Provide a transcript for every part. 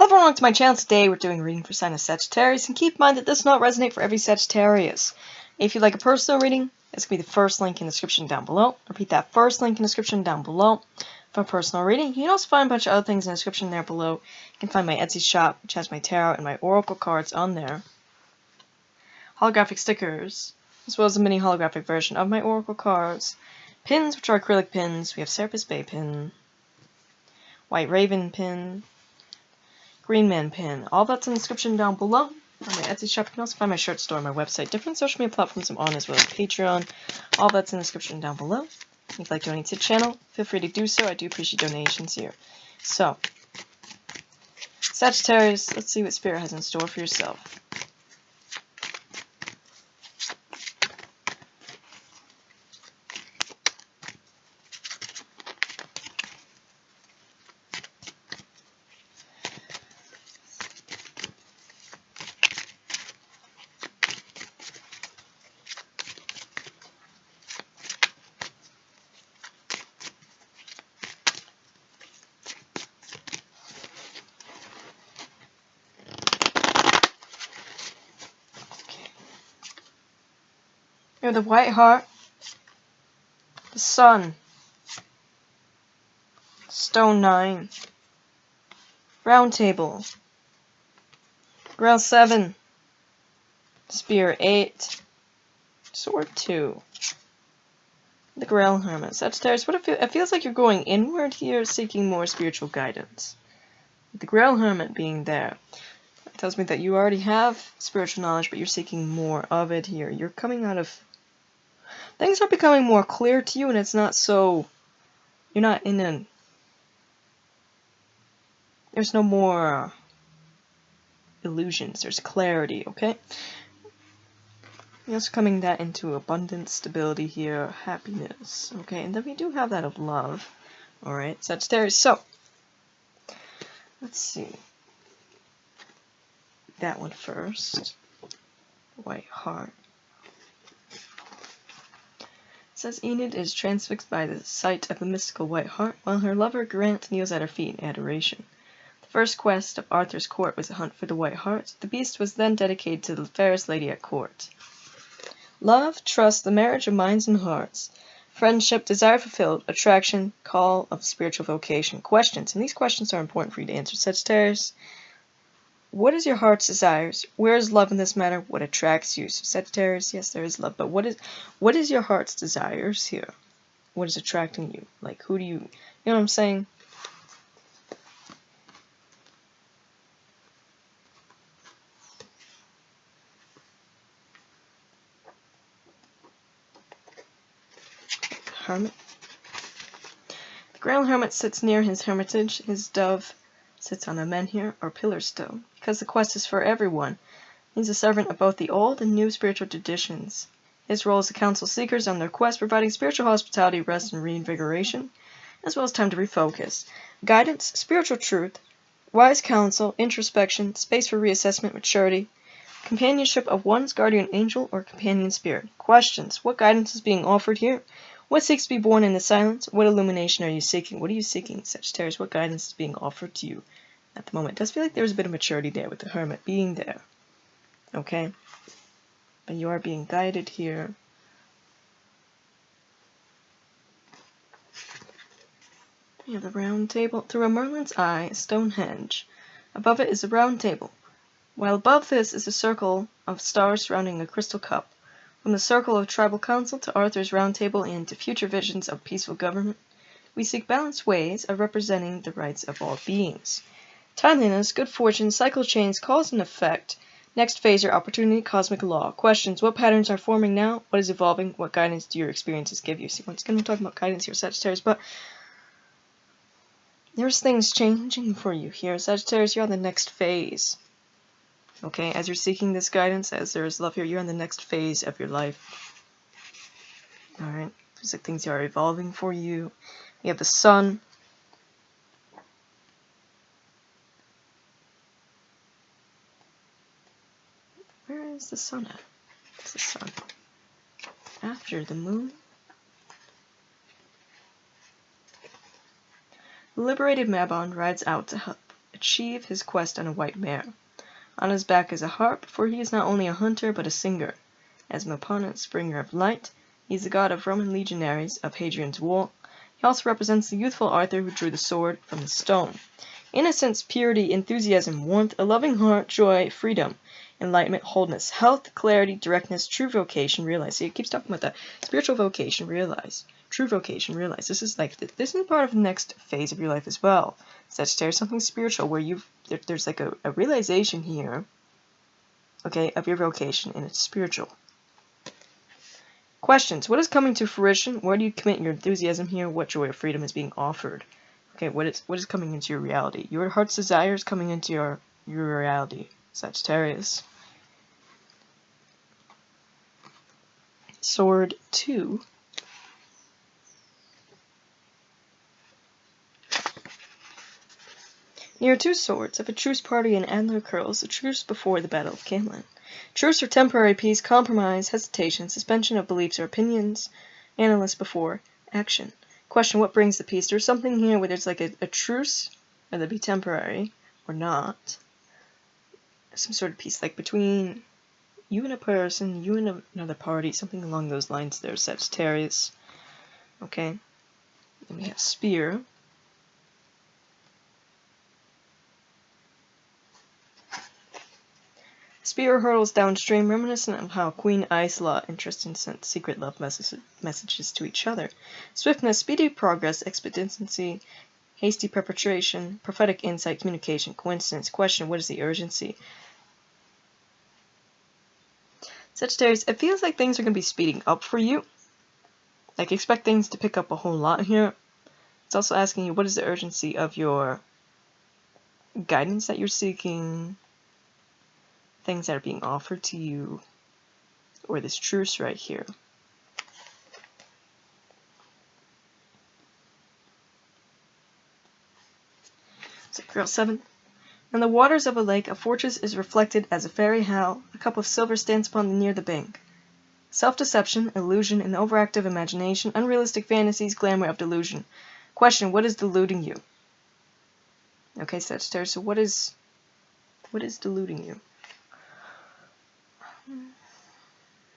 everyone, welcome to my channel. Today we're doing a reading for sign of Sagittarius, and keep in mind that this does not resonate for every Sagittarius. If you'd like a personal reading, it's going to be the first link in the description down below. Repeat that, first link in the description down below for a personal reading. You can also find a bunch of other things in the description there below. You can find my Etsy shop, which has my tarot and my oracle cards on there. Holographic stickers, as well as a mini holographic version of my oracle cards. Pins, which are acrylic pins. We have Serapis Bay pin, White Raven pin, Green Man pin. All that's in the description down below. On my Etsy shop, you can also find my shirt store on my website. Different social media platforms I'm on, as well as Patreon. All that's in the description down below. If you'd like to donate to the channel, feel free to do so. I do appreciate donations here. So, Sagittarius, let's see what Spirit has in store for yourself. We have the White Heart, the Sun, Stone 9, Round Table, Grail 7, Spear 8, Sword 2, the Grail Hermit. Sagittarius, it feels like you're going inward here, seeking more spiritual guidance. The Grail Hermit being there, it tells me that you already have spiritual knowledge, but you're seeking more of it here. You're coming out of... Things are becoming more clear to you, and it's not so... You're not in a... There's no more illusions. There's clarity, okay? You're also coming that into abundance, stability here, happiness, okay? And then we do have that of love, alright, Sagittarius. So, let's see. That one first. White Heart. It says Enid is transfixed by the sight of the mystical White Heart, while her lover Grant kneels at her feet in adoration. The first quest of Arthur's court was a hunt for the White Heart. The beast was then dedicated to the fairest lady at court. Love, trust, the marriage of minds and hearts. Friendship, desire fulfilled, attraction, call of spiritual vocation. Questions, and these questions are important for you to answer, Sagittarius. What is your heart's desires? Where is love in this matter? What attracts you? So Sagittarius, yes, there is love, but what is your heart's desires here? What is attracting you? Like, who do you know what I'm saying? Hermit. The Grail Hermit sits near his hermitage. His dove sits on a menhir or pillar stone. Because the quest is for everyone, he's a servant of both the old and new spiritual traditions. His role is to counsel seekers on their quest, providing spiritual hospitality, rest, and reinvigoration, as well as time to refocus. Guidance, spiritual truth, wise counsel, introspection, space for reassessment, maturity, companionship of one's guardian angel or companion spirit. Questions. What guidance is being offered here? What seeks to be born in the silence? What illumination are you seeking? What are you seeking, Sagittarius? What guidance is being offered to you at the moment? It does feel like there's a bit of maturity there with the Hermit being there. Okay? But you are being guided here. We have the round table. Through a Merlin's eye, Stonehenge. Above it is a round table, while above this is a circle of stars surrounding a crystal cup. From the circle of tribal council to Arthur's round table and to future visions of peaceful government, we seek balanced ways of representing the rights of all beings. Timeliness, good fortune, cycle chains, cause and effect, next phase or opportunity, cosmic law. Questions. What patterns are forming now? What is evolving? What guidance do your experiences give you? See, once again, we're talking about guidance here, Sagittarius, but there's things changing for you here. Sagittarius, you're on the next phase. Okay, as you're seeking this guidance, as there is love here, you're in the next phase of your life. Alright, feels like things are evolving for you. We have the Sun. Where is the Sun at? It's the Sun. After the Moon. The liberated Mabon rides out to help achieve his quest on a white mare. On his back is a harp, for he is not only a hunter but a singer. As Meponent, bringer of light, he is the god of Roman legionaries of Hadrian's Wall. He also represents the youthful Arthur who drew the sword from the stone. Innocence, purity, enthusiasm, warmth, a loving heart, joy, freedom, enlightenment, wholeness, health, clarity, directness, true vocation, realize. See, it keeps talking about that. Spiritual vocation, realize. True vocation, realize. This is part of the next phase of your life as well. Sagittarius, something spiritual where there's like a realization here, okay, of your vocation, and it's spiritual. Questions. What is coming to fruition? Where do you commit your enthusiasm here? What joy or freedom is being offered? Okay, what is coming into your reality? Your heart's desire is coming into your reality, Sagittarius. Sword 2. Near 2 swords, of a truce party in antler curls, a truce before the Battle of Camlan. Truce or temporary peace, compromise, hesitation, suspension of beliefs or opinions, analysis before action. Question, what brings the peace? There's something here where there's like a truce, whether it be temporary or not. Some sort of peace, like between you and a person, you and another party, something along those lines there, Sagittarius. Okay. Then we have spear. Spear hurtles downstream, reminiscent of how Queen Isla and Tristan sent secret love messages to each other. Swiftness, speedy progress, expediency, hasty preparation, prophetic insight, communication, coincidence. Question, what is the urgency? Sagittarius, it feels like things are going to be speeding up for you. Like, expect things to pick up a whole lot here. It's also asking you, what is the urgency of your guidance that you're seeking? Things that are being offered to you, or this truce right here. So, girl 7. In the waters of a lake, a fortress is reflected as a fairy how a cup of silver stands upon near the bank. Self-deception, illusion, and overactive imagination, unrealistic fantasies, glamour of delusion. Question, what is deluding you? Okay, Sagittarius, so what is deluding you?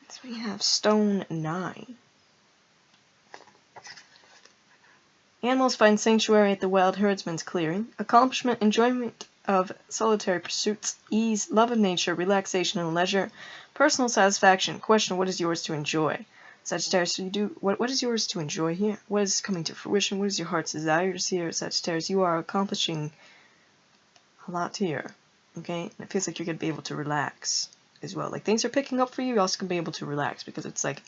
So we have stone 9. Animals find sanctuary at the wild herdsman's clearing. Accomplishment, enjoyment of solitary pursuits, ease, love of nature, relaxation and leisure, personal satisfaction. Question, what is yours to enjoy? Sagittarius, so what is yours to enjoy here? What is coming to fruition? What is your heart's desires here? Sagittarius, you are accomplishing a lot here. Okay? And it feels like you're going to be able to relax as well. Like, things are picking up for you, you're also going to be able to relax because it's like, it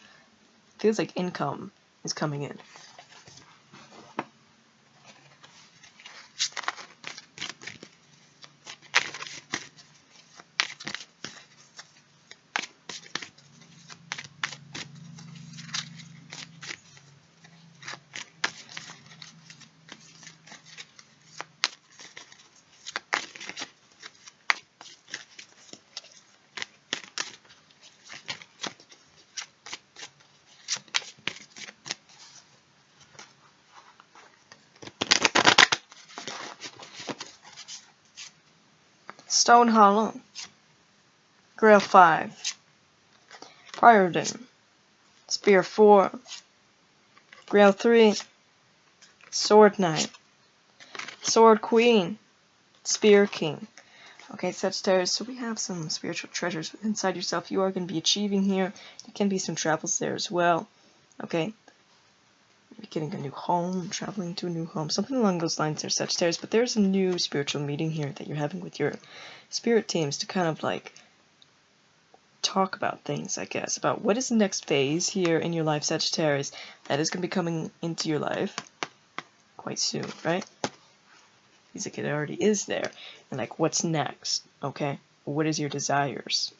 feels like income is coming in. Stone Hollow, Grail 5, Priorden, Spear 4, Grail 3, Sword Knight, Sword Queen, Spear King. Okay, Sagittarius, so we have some spiritual treasures inside yourself you are going to be achieving here. There can be some travels there as well. Okay, maybe getting a new home, traveling to a new home, something along those lines there, Sagittarius. But there's a new spiritual meeting here that you're having with your spirit teams to kind of like talk about things, I guess, about what is the next phase here in your life, Sagittarius, that is going to be coming into your life quite soon, right? He's like, it already is there. And like, what's next? Okay, what is your desires?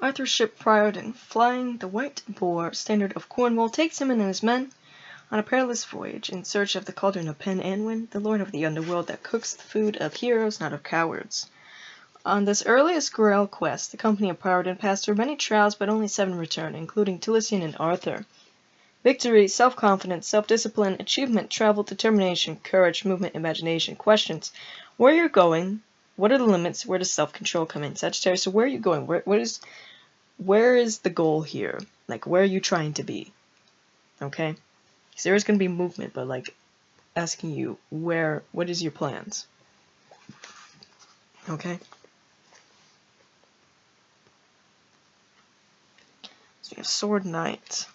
Arthur's ship Priorden, flying the white boar standard of Cornwall, takes him and his men On a perilous voyage, in search of the cauldron of Pen Anwin, the lord of the underworld that cooks the food of heroes, not of cowards. On this earliest Grail quest, the company of Paladin passed through many trials, but only 7 returned, including Tilician and Arthur. Victory, self-confidence, self-discipline, achievement, travel, determination, courage, movement, imagination. Questions. Where you're going? What are the limits? Where does self-control come in? Sagittarius, so where are you going? Where is the goal here? Like, where are you trying to be? Okay? Because there is going to be movement, but like, asking you, what is your plans? Okay? So we have Sword Knight.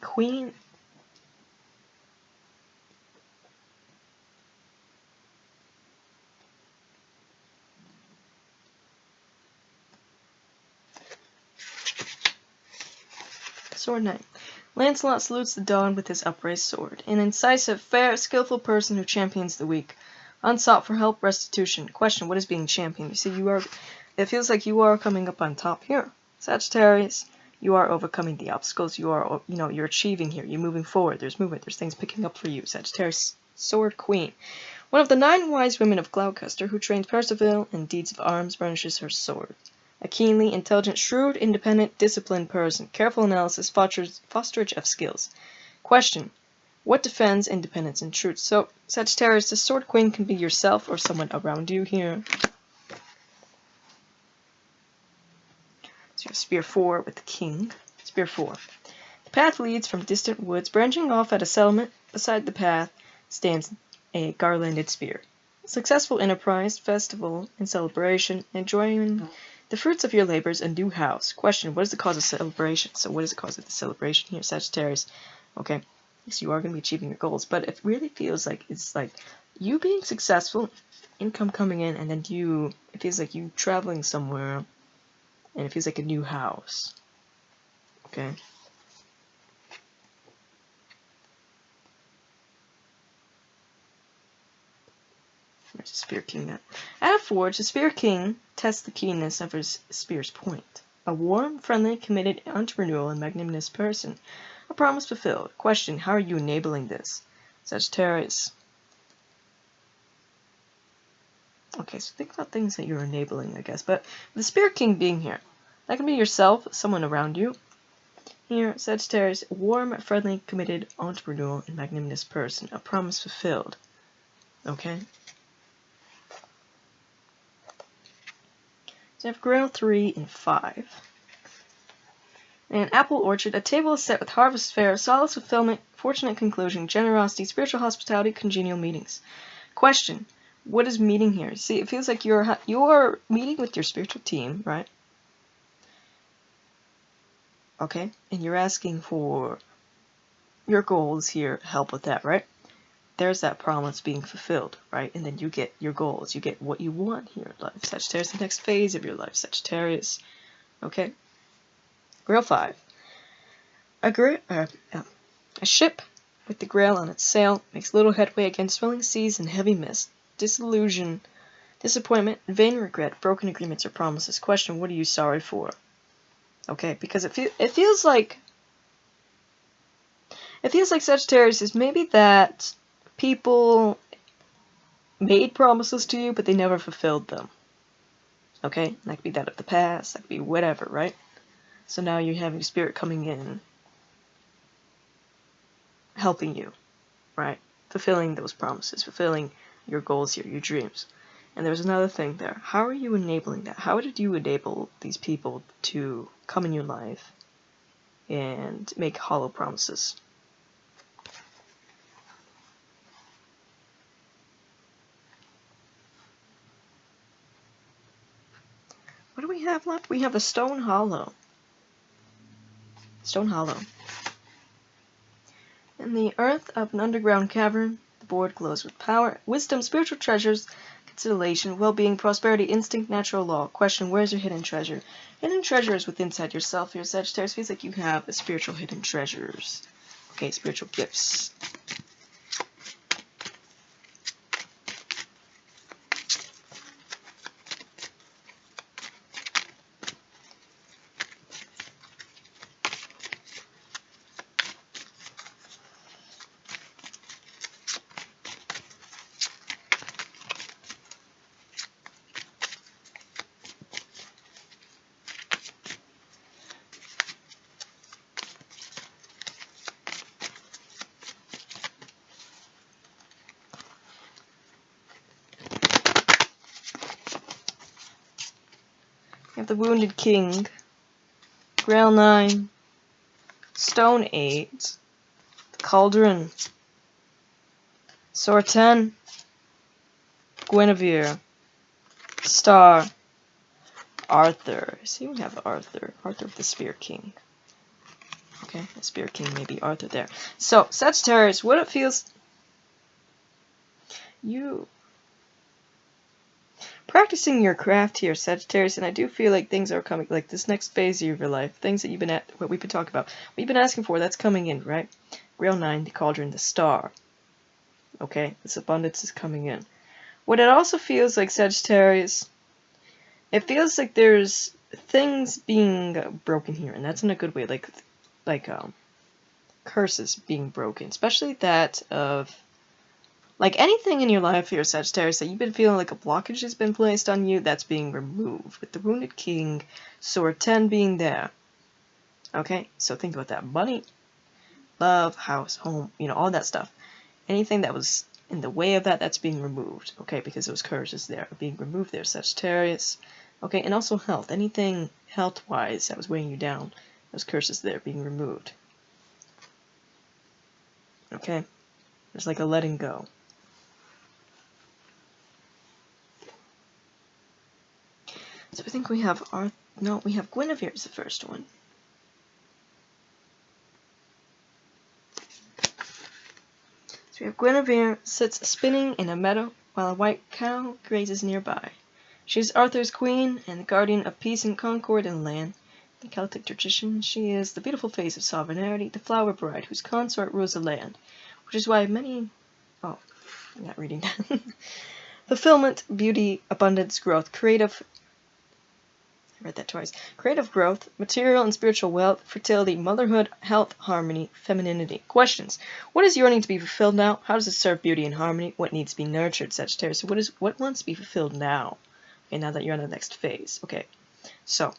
Queen. Sword Knight. Lancelot salutes the dawn with his upraised sword. An incisive, fair, skillful person who champions the weak. Unsought for help, restitution. Question, what is being championed? You see, it feels like you are coming up on top here. Sagittarius, you are overcoming the obstacles. You're achieving here. You're moving forward. There's movement. There's things picking up for you. Sagittarius, Sword Queen. One of the 9 wise women of Gloucester who trains Percival in deeds of arms burnishes her sword. A keenly intelligent, shrewd, independent, disciplined person. Careful analysis, fosterage of skills. Question. What defends independence and truth? So, Sagittarius, the Sword Queen can be yourself or someone around you here. So you have Spear 4 with the King. Spear 4. The path leads from distant woods. Branching off at a settlement beside the path stands a garlanded spear. Successful enterprise, festival, and celebration, enjoying the fruits of your labors, a new house. Question, what is the cause of celebration? So what is the cause of the celebration here, Sagittarius? Okay, so you are going to be achieving your goals, but it really feels like it's like you being successful, income coming in, and then it feels like you traveling somewhere, and it feels like a new house. Okay. Where's the Spear King at? At a forge, the Spear King tests the keenness of his spear's point. A warm, friendly, committed, entrepreneurial, and magnanimous person. A promise fulfilled. Question, how are you enabling this? Sagittarius. Okay, so think about things that you're enabling, I guess. But the Spear King being here, that can be yourself, someone around you. Here, Sagittarius, warm, friendly, committed, entrepreneurial, and magnanimous person. A promise fulfilled. Okay? So I have Grail 3 and 5. In an apple orchard, a table is set with harvest fare, solace, fulfillment, fortunate conclusion, generosity, spiritual hospitality, congenial meetings. Question, what is meeting here? See, it feels like you're meeting with your spiritual team, right? Okay, and you're asking for your goals here, help with that, right? There's that promise being fulfilled, right? And then you get your goals. You get what you want here in life. Sagittarius, the next phase of your life. Sagittarius. Okay. Grail 5. A ship with the Grail on its sail makes little headway against swelling seas and heavy mist. Disillusion, disappointment, vain regret, broken agreements or promises. Question, what are you sorry for? Okay, because it feels like Sagittarius is maybe that people made promises to you, but they never fulfilled them. Okay? That could be that of the past, that could be whatever, right? So now you're having spirit coming in, helping you, right? Fulfilling those promises, fulfilling your goals here, your dreams. And there's another thing there. How are you enabling that? How did you enable these people to come in your life and make hollow promises? What do we have left? We have a Stone Hollow. Stone Hollow. In the earth of an underground cavern, the board glows with power, wisdom, spiritual treasures, consideration, well-being, prosperity, instinct, natural law. Question, where's your hidden treasure? Hidden treasure is within inside yourself here, Sagittarius. Feels like you have a spiritual hidden treasures. Okay, spiritual gifts. have the Wounded King, Grail 9, Stone 8, the Cauldron, Sword 10, Guinevere, Star, Arthur. See, we have Arthur. Arthur of the Spear King. Okay, the Spear King may be Arthur there. So, Sagittarius, what it feels... You... Practicing your craft here, Sagittarius, and I do feel like things are coming, like this next phase of your life, things that you've been at, what we've been talking about, what you've been asking for, that's coming in, right? Grail 9, the Cauldron, the Star. Okay, this abundance is coming in. What it also feels like, Sagittarius, it feels like there's things being broken here, and that's in a good way, like curses being broken, especially that of, like anything in your life here, Sagittarius, that you've been feeling like a blockage has been placed on you, that's being removed, with the Wounded King, Sword 10 being there. Okay, so think about that. Money, love, house, home, you know, all that stuff. Anything that was in the way of that, that's being removed, okay, because those curses there are being removed there, Sagittarius. Okay, and also health. Anything health-wise that was weighing you down, those curses there being removed. Okay, there's like a letting go. So I think we have we have Guinevere as the first one. So we have Guinevere sits spinning in a meadow while a white cow grazes nearby. She is Arthur's queen and the guardian of peace and concord in the land. In the Celtic tradition, she is the beautiful face of sovereignty, the flower bride whose consort rules the land, which is why many... Oh, I'm not reading that. Fulfillment, beauty, abundance, growth, creative... I read that twice. Creative growth, material and spiritual wealth, fertility, motherhood, health, harmony, femininity. Questions. What is yearning to be fulfilled now? How does it serve beauty and harmony? What needs to be nurtured, Sagittarius? So what wants to be fulfilled now? Okay, now that you're on the next phase. Okay, so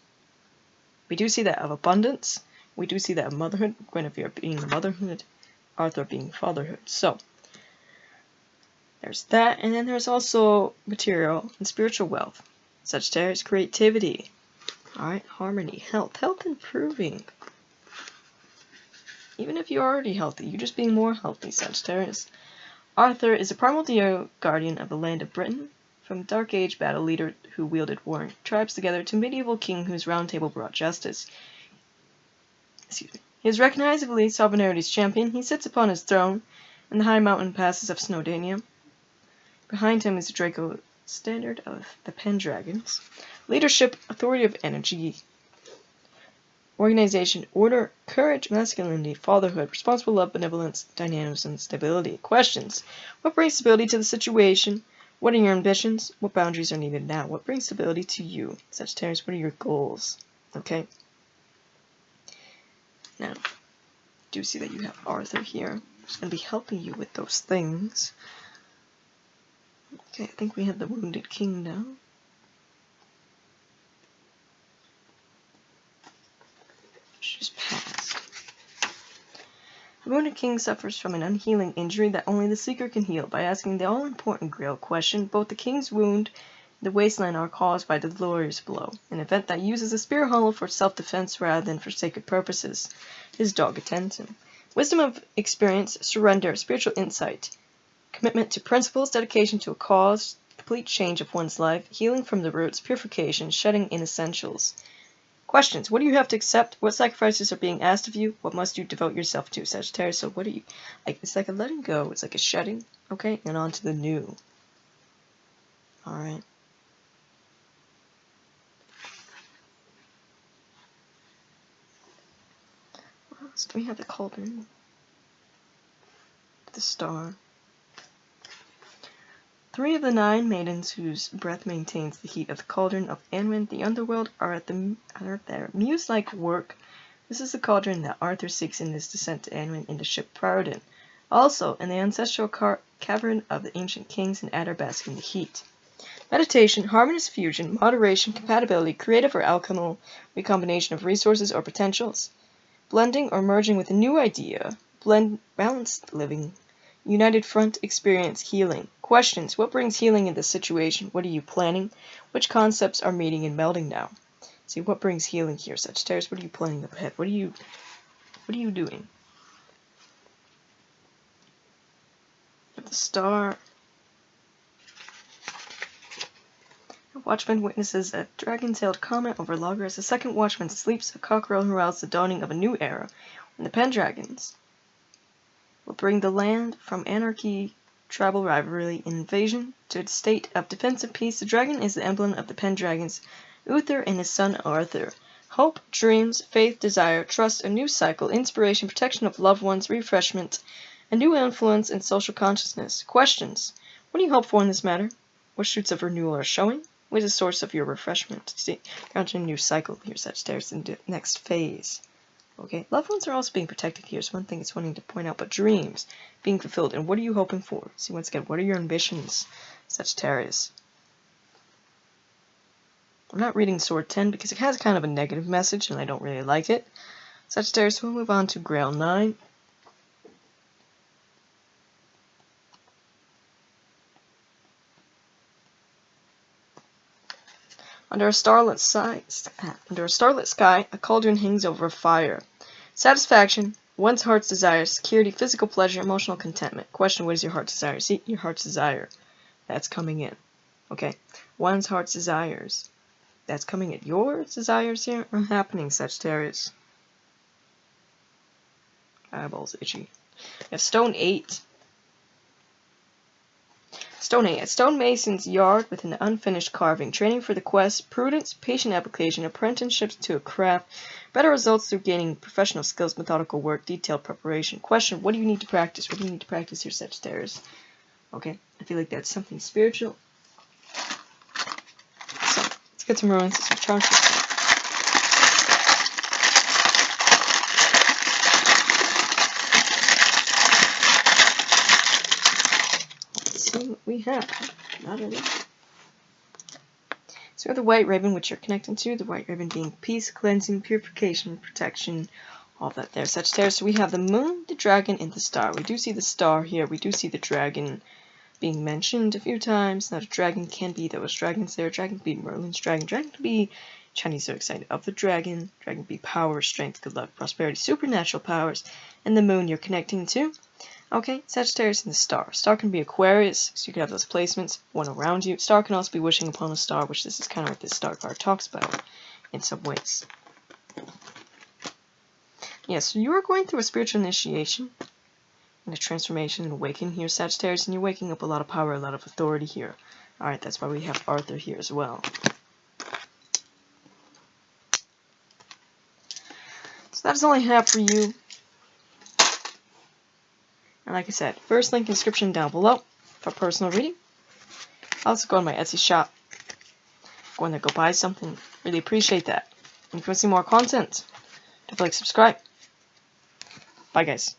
we do see that of abundance. We do see that of motherhood. Guinevere being motherhood. Arthur being fatherhood. So there's that, and then there's also material and spiritual wealth. Sagittarius, creativity. Alright, harmony, health improving. Even if you're already healthy, you're just being more healthy, Sagittarius. Arthur is a primordial guardian of the land of Britain, from Dark Age battle leader who wielded warring tribes together to medieval king whose round table brought justice. Excuse me. He is recognizably sovereignty's champion. He sits upon his throne in the high mountain passes of Snowdania. Behind him is the Draco standard of the Pendragons. Leadership, authority of energy, organization, order, courage, masculinity, fatherhood, responsible love, benevolence, dynamism, stability. Questions. What brings stability to the situation? What are your ambitions? What boundaries are needed now? What brings stability to you? Sagittarius, what are your goals? Okay. Now, do see that you have Arthur here. He's going to be helping you with those things. Okay, I think we have the Wounded King now. Just passed. The Wounded King suffers from an unhealing injury that only the Seeker can heal by asking the all-important Grail question. Both the King's wound and the wasteland are caused by the Glorious Blow, an event that uses a spear hollow for self-defense rather than for sacred purposes. His dog attends him. Wisdom of experience, surrender, spiritual insight, commitment to principles, dedication to a cause, complete change of one's life, healing from the roots, purification, shedding inessentials. Questions. What do you have to accept? What sacrifices are being asked of you? What must you devote yourself to, Sagittarius? So what are you... it's like a letting go. It's like a shedding. Okay? And on to the new. Alright. What else do we have? The Cauldron. The Star. 3 of the 9 maidens whose breath maintains the heat of the Cauldron of Anwin, the underworld, are at their muse-like work. This is the cauldron that Arthur seeks in his descent to Anwin in the ship Priordan. Also, in the ancestral cavern of the ancient kings and Adder bask in the heat. Meditation, harmonious fusion, moderation, compatibility, creative or alchemical recombination of resources or potentials. Blending or merging with a new idea. Balanced living. United front experience healing. Questions. What brings healing in this situation? What are you planning? Which concepts are meeting and melding now? See what brings healing here, Sagittarius. What are you planning up ahead? What are you doing? With the Star. A watchman witnesses a dragon-tailed comet over Logger. As the second watchman sleeps, a cockerel heralds the dawning of a new era, when the Pendragons will bring the land from anarchy, tribal rivalry, and invasion to a state of defensive peace. The dragon is the emblem of the Pendragons, Uther and his son Arthur. Hope, dreams, faith, desire, trust, a new cycle, inspiration, protection of loved ones, refreshment, a new influence, and social consciousness. Questions. What do you hope for in this matter? What shoots of renewal are showing? What is the source of your refreshment? See, you're entering a new cycle here, Sagittarius, in the next phase. Okay, loved ones are also being protected here. So one thing it's wanting to point out, but dreams being fulfilled. And what are you hoping for? See, once again, what are your ambitions, Sagittarius? I'm not reading Sword 10 because it has kind of a negative message and I don't really like it. Sagittarius, we'll move on to Grail 9. Under a starlit sky, a cauldron hangs over a fire. Satisfaction, one's heart's desire, security, physical pleasure, emotional contentment. Question, what is your heart's desire? See, your heart's desire. That's coming in. Okay, one's heart's desires. That's coming in. Your desires here are happening, Sagittarius. Eyeballs itchy. We have Stone 8. Stone 8. A stonemason's yard with an unfinished carving. Training for the quest. Prudence, patient application, apprenticeships to a craft. Better results through gaining professional skills, methodical work, detailed preparation. Question, what do you need to practice? What do you need to practice here, Sagittarius? Okay, I feel like that's something spiritual. So, let's get some romance, some charms. We have not only. So we have the White Raven, which you're connecting to. The White Raven being peace, cleansing, purification, protection, all that there. Sagittarius. So we have the Moon, the Dragon, and the Star. We do see the Star here. We do see the Dragon being mentioned a few times. Now the Dragon can be those dragons there. Dragon can be Merlin's dragon. Dragon can be Chinese so excited of the Dragon. Dragon can be power, strength, good luck, prosperity, supernatural powers. And the Moon you're connecting to. Okay, Sagittarius and the Star. Star can be Aquarius, so you can have those placements, one around you. Star can also be wishing upon a star, which this is kind of what this Star card talks about in some ways. Yeah, so you are going through a spiritual initiation and a transformation and awakening here, Sagittarius, and you're waking up a lot of power, a lot of authority here. Alright, that's why we have Arthur here as well. So that's all I have for you. And like I said, first link in the description down below for personal reading. Also go on my Etsy shop. Go in there, go buy something. Really appreciate that. And if you want to see more content, don't forget to subscribe. Bye guys.